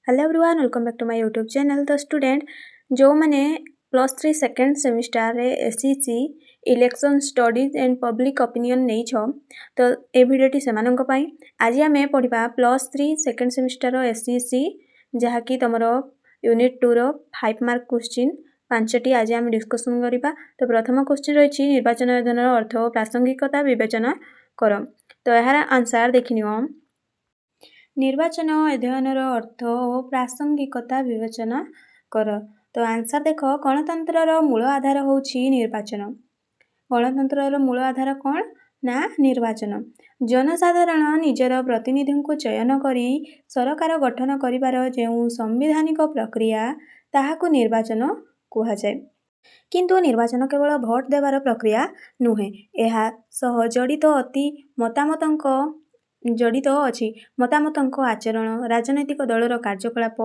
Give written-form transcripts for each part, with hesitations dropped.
Hello everyone welcome back to my YouTube channel. तो student जो मैंने +3 सेकेंड सेमिस्टर रे SEC election studies and public opinion नहीं छो तो ए भिडियोटी सेमानंक पई आज आमे पढ़िबा +3 सेकेंड सेमिस्टर एसईसी जहाँकि तुमर यूनिट 2 रो 5 मार्क क्वेश्चन पांचटी आज आम डिस्कसन करिबा। तो प्रथम क्वेश्चन रही निर्वाचन अध्ययन अर्थ और प्रासंगिकता विवेचना कर। तो यार आंसर देखिनियो निर्वाचन अध्ययन अर्थ और प्रासंगिकता विवेचना कर। तो आंसर देख गणतंत्र मूल आधार होछि निर्वाचन। गणतंत्र मूल आधार कौन ना निर्वाचन। जनसाधारण निजर प्रतिनिधि को चयन करी सरकार गठन करिवार जो संवैधानिक प्रक्रिया ताहाकु निर्वाचन कुहाଯାଏ। किंतु निर्वाचन केवल भोट देवार प्रक्रिया नुहे, एहा सह जड़ित अछि मतामतंक आचरण, राजनैतिक दलर कार्यकलाप,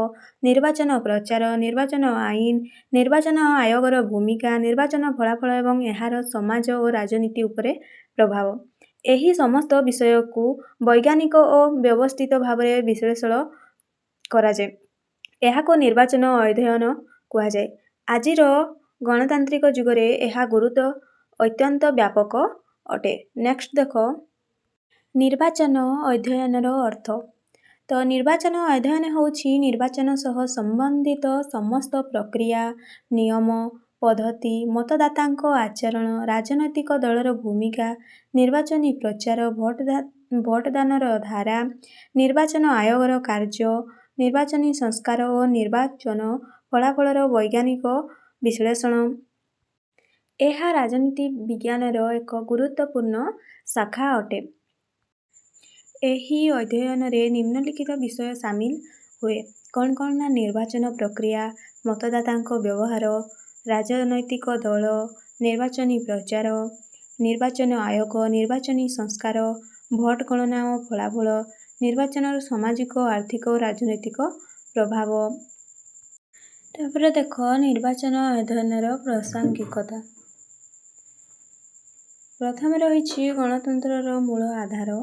निर्वाचन प्रचार, निर्वाचन आईन, निर्वाचन आयोगर भूमिका, निर्वाचन फलाफल एवं एहार समाज और राजनीति उपरे प्रभाव। एही समस्त विषय को वैज्ञानिक और व्यवस्थित भाव विश्लेषण कराଯାଏ। एहाको निर्वाचन अध्ययन कुहाଯାଏ। आजिर गणतांत्रिक जुगरे एहा गुरुत्व अत्यंत व्यापक अटे। नेक्स्ट देख निर्वाचन अध्ययन अर्थ। तो निर्वाचन अध्ययन होछि निर्वाचन सह संबंधित समस्त प्रक्रिया, नियम, पद्धति, मतदातांक आचरण, राजनैतिक दलर भूमिका, निर्वाचनी प्रचार, भोटदानर धारा, निर्वाचन आयोगर कार्य, निर्वाचनी संस्कार और निर्वाचन फलाफलर वैज्ञानिक विश्लेषण। एहा राजनीति विज्ञानर एक गुरुत्वपूर्ण शाखा अटे। एही अध्ययन रे निम्नलिखित विषय शामिल हुए। कौन कौन ना निर्वाचन प्रक्रिया, मतदातांक व्यवहार, राजनैतिक दल, निर्वाचनी प्रचार, निर्वाचन आयोग, निर्वाचनी संस्कार, भोट गणना और फलाफल, निर्वाचन सामाजिक आर्थिक और राजनैतिक प्रभाव। तापर देख निर्वाचन अध्ययन प्रासंगिकता। प्रथम रही गणतंत्र मूल आधार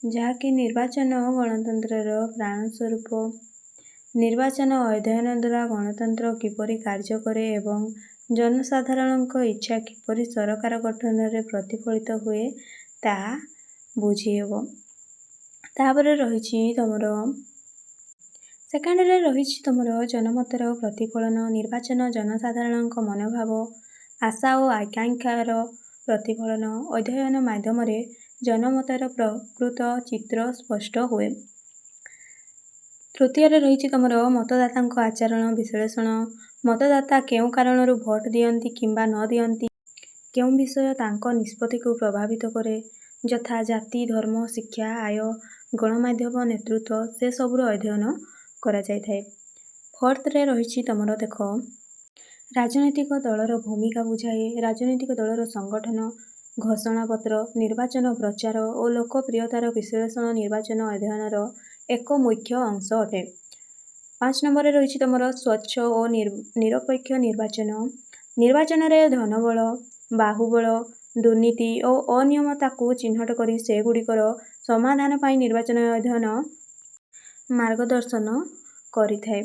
जहाँकि निर्वाचन गणतंत्र प्राण स्वरूप। निर्वाचन अध्ययन द्वारा गणतंत्र किपरि कार्य करे एवं जनसाधारण इच्छा किपरि सरकार गठन रे प्रतिफलित हुए ताहा बुझीहेब। तापर रही तमर सेकेंड रे रही तमर जनमतर प्रतिफलन। निर्वाचन जनसाधारण मनोभाव, आशा और आकांक्षार प्रतिफलन। अध्ययन माध्यम रे जनमतर प्रकृत चित्र स्पष्ट हुए। तृतीय रही तमर मतदाता आचरण विश्लेषण। मतदाता केउ कारण भोट दियंती किंबा न दियंती, केउ विषय तांको निष्पत्ति को प्रभावित करे, यथा जाति, धर्म, शिक्षा, आय, गणमाध्यम, नेतृत्व से सबुर अध्ययन करा जाय थाए। फोर्थ रे रही तमर देख राजनैतिक दलर भूमिका बुझाए। राजनैतिक दलर संगठन, घोषणा पत्र, निर्वाचन प्रचार और लोकप्रियतार विश्लेषण निर्वाचन अध्ययनर एक मुख्य अंश अटे। 5 नंबर रही तमर स्वच्छ और निरपेक्ष निर्वाचन। निर्वाचन रे धनबल, बाहुबल, दुर्नीति और अनियमता को चिन्हट करी से गुड़िकर समाधान पाई निर्वाचन अध्ययन मार्गदर्शन करिथाए।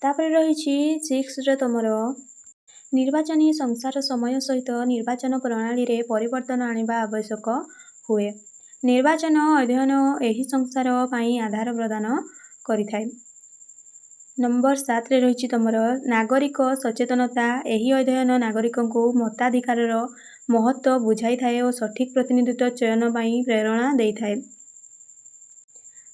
तापर रही 6 रे तमर निर्वाचनी संसार समय सहित निर्वाचन प्रणाली रे परिवर्तन आनिबा आवश्यक हुए। निर्वाचन अध्ययन एही संसार पाई आधार प्रदान करिथाए। नंबर 7 रे रही तमर नागरिक सचेतनता। एही अध्ययन नागरिक को मताधिकारर महत्व बुझाई थाए और सठिक प्रतिनिधित्व चयन पाई प्रेरणा देई थाए।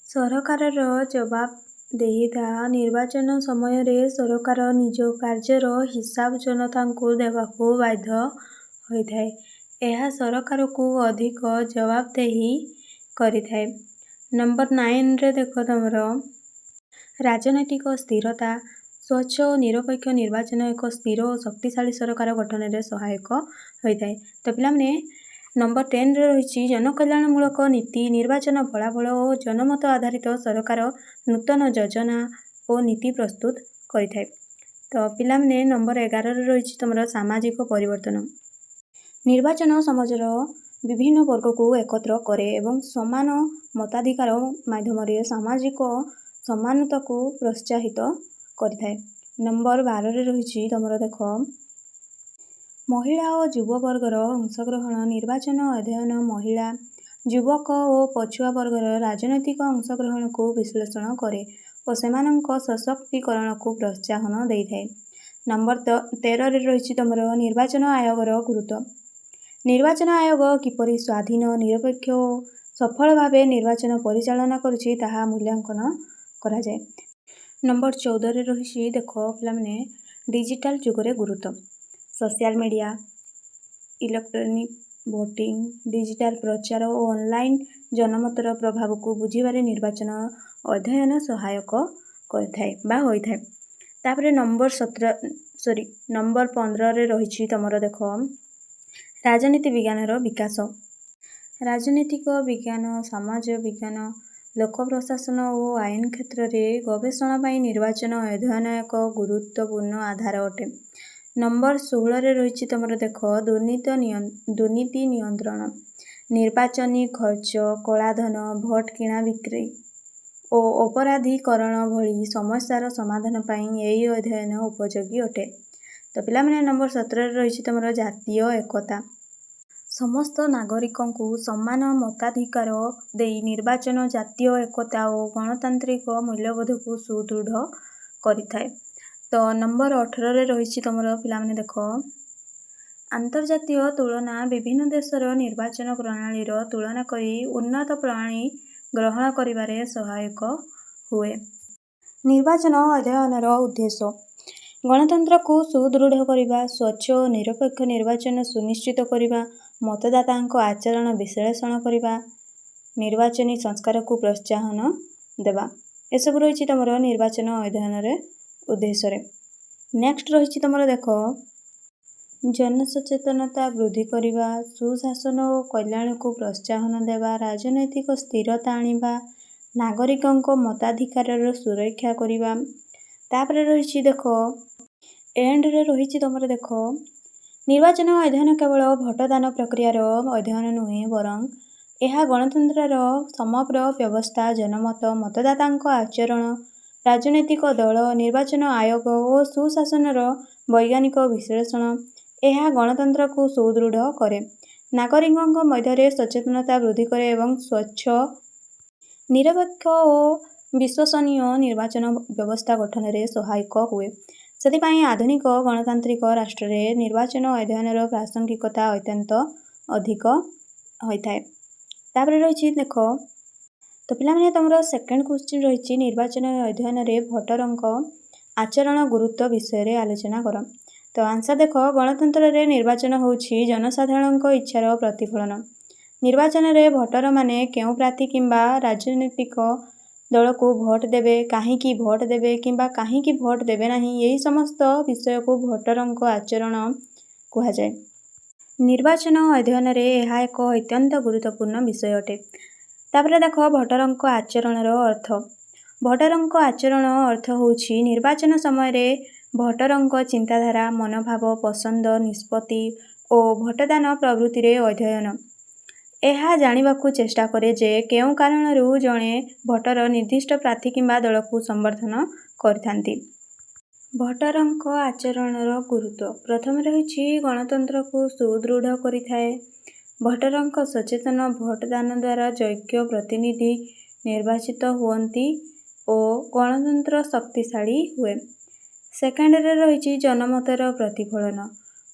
सरकारर जवाबदेहिता। निर्वाचन समय रे सरकार निज कार्यर हिसाब जनता को देवाको बाध्य होइथाए। एहा सरकार को अधिक जवाबदेही करिथाए। नंबर 9 रे देख तमर राजनैतिक स्थिरता। स्वच्छ और निरपेक्ष निर्वाचन एक स्थिर और शक्तिशाली सरकार गठन में सहायक होइथाए। तो पिलाने नंबर 10 रे रही जनकल्याणमूलक नीति। निर्वाचन फलाफल और जनमत आधारित सरकार नूतन योजना और नीति प्रस्तुत करिथाए। तो पिलाने नंबर 11 रे रही तमर सामाजिक परिवर्तन। निर्वाचन समाजर विभिन्न वर्ग को एकत्र करे एवं समान मताधिकार माध्यम सामाजिक ସମାନତାକୁ ପ୍ରୋତ୍ସାହିତ କରିଥାଏ। ନମ୍ବର 12ରେ ରହିଛି ତମର ଦେଖ ମହିଳା ଓ ଯୁବବର୍ଗର ଅଂଶଗ୍ରହଣ। ନିର୍ବାଚନ ଅଧ୍ୟୟନ ମହିଳା, ଯୁବକ ଓ ପଛୁଆ ବର୍ଗର ରାଜନୈତିକ ଅଂଶଗ୍ରହଣକୁ ବିଶ୍ଳେଷଣ କରେ ଓ ସେମାନଙ୍କ ସଶକ୍ତିକରଣକୁ ପ୍ରୋତ୍ସାହନ ଦେଇଥାଏ। ନମ୍ବର 13ରେ ରହିଛି ତମର ନିର୍ବାଚନ ଆୟୋଗର ଗୁରୁତ୍ୱ। ନିର୍ବାଚନ ଆୟୋଗ କିପରି ସ୍ୱାଧୀନ, ନିରପେକ୍ଷ ଓ ସଫଳ ଭାବେ ନିର୍ବାଚନ ପରିଚାଳନା କରୁଛି ତାହା ମୂଲ୍ୟାଙ୍କନ କରାଯାଏ। ନମ୍ବର 14ରେ ରହିଛି ଦେଖ ପିଲାମାନେ ଡିଜିଟାଲ ଯୁଗରେ ଗୁରୁତ୍ୱ। Social media, electronic voting, digital ପ୍ରଚାର ଓ ଅନଲାଇନ୍ ଜନମତର ପ୍ରଭାବକୁ ବୁଝିବାରେ ନିର୍ବାଚନ ଅଧ୍ୟୟନ ସହାୟକ କରିଥାଏ ବା ହୋଇଥାଏ। ତାପରେ ନମ୍ବର 15ରେ ରହିଛି ତମର ଦେଖ ରାଜନୀତି ବିଜ୍ଞାନର ବିକାଶ। ରାଜନୈତିକ ବିଜ୍ଞାନ, ସମାଜ ବିଜ୍ଞାନ, ଲୋକ ପ୍ରଶାସନ ଓ ଆଇନ କ୍ଷେତ୍ରରେ ଗବେଷଣା ପାଇଁ ନିର୍ବାଚନ ଅଧ୍ୟୟନ ଏକ ଗୁରୁତ୍ୱପୂର୍ଣ୍ଣ ଆଧାର ଅଟେ। ନମ୍ବର 16ରେ ରହିଛି ତମର ଦେଖ ଦୁର୍ନୀତି ନିୟନ୍ତ୍ରଣ। ନିର୍ବାଚନୀ ଖର୍ଚ୍ଚ, କଳାଧନ, ଭୋଟ କିଣା ବିକ୍ରି ଓ ଅପରାଧୀକରଣ ଭଳି ସମସ୍ୟାର ସମାଧାନ ପାଇଁ ଏହି ଅଧ୍ୟୟନ ଉପଯୋଗୀ ଅଟେ। ତ ପିଲାମାନେ ନମ୍ବର 17ରେ ରହିଛି ତମର ଜାତୀୟ ଏକତା। ସମସ୍ତ ନାଗରିକଙ୍କୁ ସମାନ ମତାଧିକାର ଦେଇ ନିର୍ବାଚନ ଜାତୀୟ ଏକତା ଓ ଗଣତାନ୍ତ୍ରିକ ମୂଲ୍ୟବୋଧକୁ ସୁଦୃଢ଼ କରିଥାଏ। ତ ନମ୍ବର 18ରେ ରହିଛି ତମର ପିଲାମାନେ ଦେଖ ଆନ୍ତର୍ଜାତୀୟ ତୁଳନା। ବିଭିନ୍ନ ଦେଶର ନିର୍ବାଚନ ପ୍ରଣାଳୀର ତୁଳନା କରି ଉନ୍ନତ ପ୍ରଣାଳୀ ଗ୍ରହଣ କରିବାରେ ସହାୟକ ହୁଏ। ନିର୍ବାଚନ ଅଧ୍ୟୟନର ଉଦ୍ଦେଶ୍ୟ ଗଣତନ୍ତ୍ରକୁ ସୁଦୃଢ଼ କରିବା, ସ୍ୱଚ୍ଛ ଓ ନିରପେକ୍ଷ ନିର୍ବାଚନ ସୁନିଶ୍ଚିତ କରିବା, ମତଦାତାଙ୍କ ଆଚରଣ ବିଶ୍ଳେଷଣ କରିବା, ନିର୍ବାଚନୀ ସଂସ୍କାରକୁ ପ୍ରୋତ୍ସାହନ ଦେବା। ଏସବୁ ରହିଛି ତମର ନିର୍ବାଚନ ଅଧ୍ୟୟନର ଉଦ୍ଦେଶ୍ୟରେ। ନେକ୍ସଟ ରହିଛି ତମର ଦେଖ ଜନସଚେତନତା ବୃଦ୍ଧି କରିବା, ସୁଶାସନ ଓ କଲ୍ୟାଣକୁ ପ୍ରୋତ୍ସାହନ ଦେବା, ରାଜନୈତିକ ସ୍ଥିରତା ଆଣିବା, ନାଗରିକଙ୍କ ମତାଧିକାରର ସୁରକ୍ଷା କରିବା। ତାପରେ ରହିଛି ଦେଖ ଏଣ୍ଡରେ ରହିଛି ତମର ଦେଖ ନିର୍ବାଚନ ଅଧ୍ୟୟନ କେବଳ ଭୋଟଦାନ ପ୍ରକ୍ରିୟାର ଅଧ୍ୟୟନ ନୁହେଁ ବରଂ ଏହା ଗଣତନ୍ତ୍ରର ସମଗ୍ର ବ୍ୟବସ୍ଥା, ଜନମତ, ମତଦାତାଙ୍କ ଆଚରଣ, ରାଜନୈତିକ ଦଳ, ନିର୍ବାଚନ ଆୟୋଗ ଓ ସୁଶାସନର ବୈଜ୍ଞାନିକ ବିଶ୍ଳେଷଣ। ଏହା ଗଣତନ୍ତ୍ରକୁ ସୁଦୃଢ଼ କରେ, ନାଗରିକଙ୍କ ମଧ୍ୟରେ ସଚେତନତା ବୃଦ୍ଧି କରେ ଏବଂ ସ୍ୱଚ୍ଛ, ନିରପେକ୍ଷ ଓ ବିଶ୍ୱସନୀୟ ନିର୍ବାଚନ ବ୍ୟବସ୍ଥା ଗଠନରେ ସହାୟକ ହୁଏ। ସେଥିପାଇଁ ଆଧୁନିକ ଗଣତାନ୍ତ୍ରିକ ରାଷ୍ଟ୍ରରେ ନିର୍ବାଚନ ଅଧ୍ୟୟନର ପ୍ରାସଙ୍ଗିକତା ଅତ୍ୟନ୍ତ ଅଧିକ ହୋଇଥାଏ। ତାପରେ ରହିଛି ଦେଖ ତ ପିଲାମାନେ ତମର ସେକେଣ୍ଡ କ୍ୱେଶ୍ଚିନ୍ ରହିଛି ନିର୍ବାଚନ ଅଧ୍ୟୟନରେ ଭୋଟରଙ୍କ ଆଚରଣ ଗୁରୁତ୍ୱ ବିଷୟରେ ଆଲୋଚନା କର। ତ ଆନ୍ସର ଦେଖ ଗଣତନ୍ତ୍ରରେ ନିର୍ବାଚନ ହେଉଛି ଜନସାଧାରଣଙ୍କ ଇଚ୍ଛାର ପ୍ରତିଫଳନ। ନିର୍ବାଚନରେ ଭୋଟରମାନେ କେଉଁ ପ୍ରାର୍ଥୀ କିମ୍ବା ରାଜନୈତିକ ଦଳକୁ ଭୋଟ ଦେବେ, କାହିଁକି ଭୋଟ ଦେବେ କିମ୍ବା କାହିଁକି ଭୋଟ ଦେବେ ନାହିଁ, ଏହି ସମସ୍ତ ବିଷୟକୁ ଭୋଟରଙ୍କ ଆଚରଣ କୁହାଯାଏ। ନିର୍ବାଚନ ଅଧ୍ୟୟନରେ ଏହା ଏକ ଅତ୍ୟନ୍ତ ଗୁରୁତ୍ୱପୂର୍ଣ୍ଣ ବିଷୟ ଅଟେ। ତାପରେ ଦେଖ ଭୋଟରଙ୍କ ଆଚରଣର ଅର୍ଥ। ଭୋଟରଙ୍କ ଆଚରଣ ଅର୍ଥ ହେଉଛି ନିର୍ବାଚନ ସମୟରେ ଭୋଟରଙ୍କ ଚିନ୍ତାଧାରା, ମନୋଭାବ, ପସନ୍ଦ, ନିଷ୍ପତ୍ତି ଓ ଭୋଟଦାନ ପ୍ରଭୃତିରେ ଅଧ୍ୟୟନ। ଏହା ଜାଣିବାକୁ ଚେଷ୍ଟା କରେ ଯେ କେଉଁ କାରଣରୁ ଜଣେ ଭୋଟର ନିର୍ଦ୍ଦିଷ୍ଟ ପ୍ରାର୍ଥୀ କିମ୍ବା ଦଳକୁ ସମର୍ଥନ କରିଥାନ୍ତି। ଭୋଟରଙ୍କ ଆଚରଣର ଗୁରୁତ୍ୱ। ପ୍ରଥମେ ରହିଛି ଗଣତନ୍ତ୍ରକୁ ସୁଦୃଢ଼ କରିଥାଏ। ଭୋଟରଙ୍କ ସଚେତନ ଭୋଟଦାନ ଦ୍ୱାରା ଯୋଗ୍ୟ ପ୍ରତିନିଧି ନିର୍ବାଚିତ ହୁଅନ୍ତି ଓ ଗଣତନ୍ତ୍ର ଶକ୍ତିଶାଳୀ ହୁଏ। ସେକେଣ୍ଡରେ ରହିଛି ଜନମତର ପ୍ରତିଫଳନ।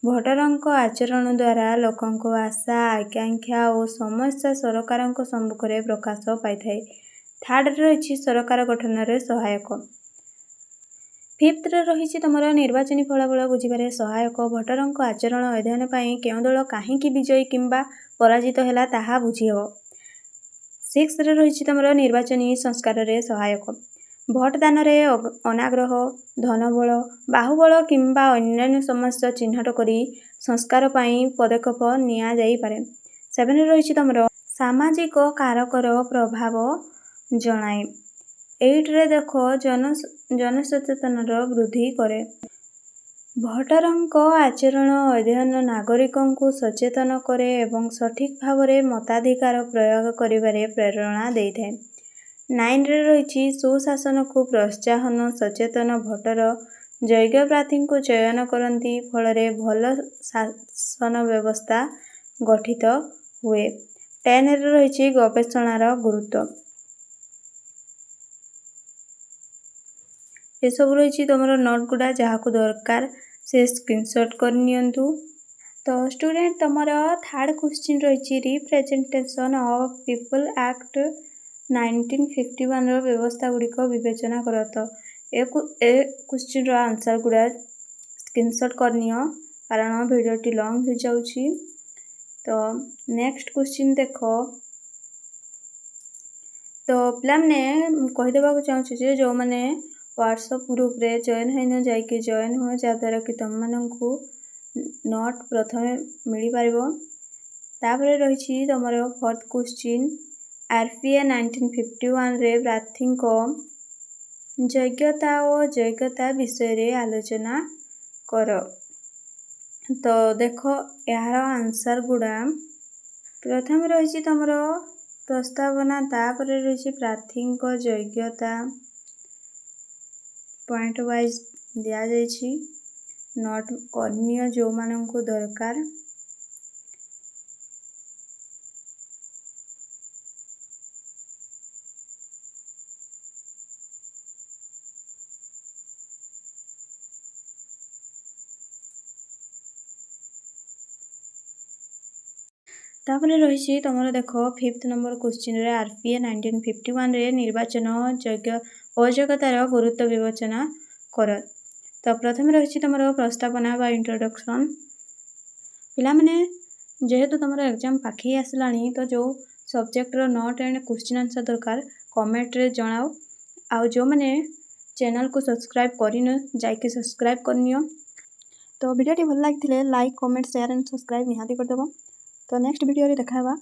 ଭୋଟରଙ୍କ ଆଚରଣ ଦ୍ୱାରା ଲୋକଙ୍କ ଆଶା, ଆକାଂକ୍ଷା ଓ ସମସ୍ୟା ସରକାରଙ୍କ ସମ୍ମୁଖରେ ପ୍ରକାଶ ପାଇଥାଏ। ଥାର୍ଡ଼ରେ ରହିଛି ସରକାର ଗଠନରେ ସହାୟକ। ଫିଫ୍ଥରେ ରହିଛି ତମର ନିର୍ବାଚନୀ ଫଳାଫଳ ବୁଝିବାରେ ସହାୟକ। ଭୋଟରଙ୍କ ଆଚରଣ ଅଧ୍ୟୟନ ପାଇଁ କେଉଁ ଦଳ କାହିଁକି ବିଜୟୀ କିମ୍ବା ପରାଜିତ ହେଲା ତାହା ବୁଝିହେବ। ସିକ୍ସରେ ରହିଛି ତମର ନିର୍ବାଚନୀ ସଂସ୍କାରରେ ସହାୟକ। ଭୋଟ ଦାନରେ ଅନାଗ୍ରହ, ଧନବଳ, ବାହୁବଳ କିମ୍ବା ଅନ୍ୟାନ୍ୟ ସମସ୍ୟା ଚିହ୍ନଟ କରି ସଂସ୍କାର ପାଇଁ ପଦକ୍ଷେପ ନିଆଯାଇପାରେ। ସେଭେନରେ ରହିଛି ତମର ସାମାଜିକ କାରକର ପ୍ରଭାବ ଜଣାଏ। 8ରେ ଦେଖ ଜନସଚେତନର ବୃଦ୍ଧି କରେ। ଭୋଟରଙ୍କ ଆଚରଣ ଅଧ୍ୟୟନ ନାଗରିକଙ୍କୁ ସଚେତନ କରେ ଏବଂ ସଠିକ୍ ଭାବରେ ମତାଧିକାର ପ୍ରୟୋଗ କରିବାରେ ପ୍ରେରଣା ଦେଇଥାଏ। 9ରେ ରହିଛି ସୁଶାସନକୁ ପ୍ରୋତ୍ସାହନ। ସଚେତନ ଭୋଟର ଯୋଗ୍ୟ ପ୍ରାର୍ଥୀଙ୍କୁ ଚୟନ କରନ୍ତି, ଫଳରେ ଭଲ ଶାସନ ବ୍ୟବସ୍ଥା ଗଠିତ ହୁଏ। 10ରେ ରହିଛି ଗବେଷଣାର ଗୁରୁତ୍ୱ। ଏସବୁ ରହିଛି ତୁମର ନୋଟ୍ ଗୁଡ଼ା, ଯାହାକୁ ଦରକାର ସେ ସ୍କ୍ରିନଶଟ୍ କରି ନିଅନ୍ତୁ। ତ ଷ୍ଟୁଡେଣ୍ଟ ତୁମର ଥାର୍ଡ଼ କ୍ୱେଶ୍ଚିନ୍ ରହିଛି ରିପ୍ରେଜେଣ୍ଟେସନ୍ ଅଫ୍ ପିପଲ୍ ଆକ୍ଟ 1951ର ବ୍ୟବସ୍ଥା ଗୁଡ଼ିକ ବିବେଚନା କର। ତ ଏ କ୍ୱେଶ୍ଚିନ୍ର ଆନ୍ସର୍ ଗୁଡ଼ା ସ୍କ୍ରିନଶଟ୍ କରିନିଅ, କାରଣ ଭିଡ଼ିଓଟି ଲଙ୍ଗ୍ ହୋଇଯାଉଛି। ତ ନେକ୍ସଟ କ୍ୱେଶ୍ଚିନ୍ ଦେଖ। ତ ପିଲାମାନେ କହିଦେବାକୁ ଚାହୁଁଛି ଯେ ଯେଉଁମାନେ ହ୍ୱାଟ୍ସଆପ୍ ଗ୍ରୁପ୍ରେ ଜଏନ୍ ହୋଇନ ଯାଇକି ଜଏନ୍ ହୁଅ, ଯାହାଦ୍ୱାରା କି ତୁମମାନଙ୍କୁ ନୋଟ୍ ପ୍ରଥମେ ମିଳିପାରିବ। ତାପରେ ରହିଛି ତୁମର ଫୋର୍ଥ କ୍ୱେଶ୍ଚିନ୍ RPA 1951ରେ ପ୍ରାର୍ଥୀଙ୍କ ଯୋଗ୍ୟତା ଓ ଯୋଗ୍ୟତା ବିଷୟରେ ଆଲୋଚନା କର। ତ ଦେଖ ଏହାର ଆନ୍ସର୍ ଗୁଡ଼ା, ପ୍ରଥମେ ରହିଛି ତୁମର ପ୍ରସ୍ତାବନା, ତାପରେ ରହିଛି ପ୍ରାର୍ଥୀଙ୍କ ଯୋଗ୍ୟତା, ପଏଣ୍ଟ ୱାଇଜ୍ ଦିଆଯାଇଛି। ନୋଟ୍ କରିନିଅ ଯେଉଁମାନଙ୍କୁ ଦରକାର। ତାପରେ ରହିଛି ତୁମର ଦେଖ 5th ନମ୍ବର କ୍ୱେଶ୍ଚିନ୍ରେ RPA 1951ରେ ନିର୍ବାଚନ ଅଯୋଗ୍ୟତାର ଗୁରୁତ୍ୱ ବିବେଚନା କର। ତ ପ୍ରଥମେ ରହିଛି ତୁମର ପ୍ରସ୍ତାବନା ବା ଇଣ୍ଟ୍ରୋଡକ୍ସନ୍। ପିଲାମାନେ ଯେହେତୁ ତୁମର ଏକ୍ଜାମ୍ ପାଖେଇ ଆସିଲାଣି, ତ ଯେଉଁ ସବଜେକ୍ଟର ନୋଟ୍ ଆଣ୍ଡ କ୍ୱେଶ୍ଚିନ୍ ଆନ୍ସର୍ ଦରକାର କମେଣ୍ଟରେ ଜଣାଅ। ଆଉ ଯେଉଁମାନେ ଚ୍ୟାନେଲକୁ ସବସ୍କ୍ରାଇବ୍ କରିନ ଯାଇକି ସବସ୍କ୍ରାଇବ୍ କରିନିଅ। ତ ଭିଡ଼ିଓଟି ଭଲ ଲାଗିଥିଲେ like, comment, share and subscribe ନିହାତି କରିଦେବ। ତ ନେକ୍ସଟ ଭିଡ଼ିଓରେ ଦେଖା ହେବା।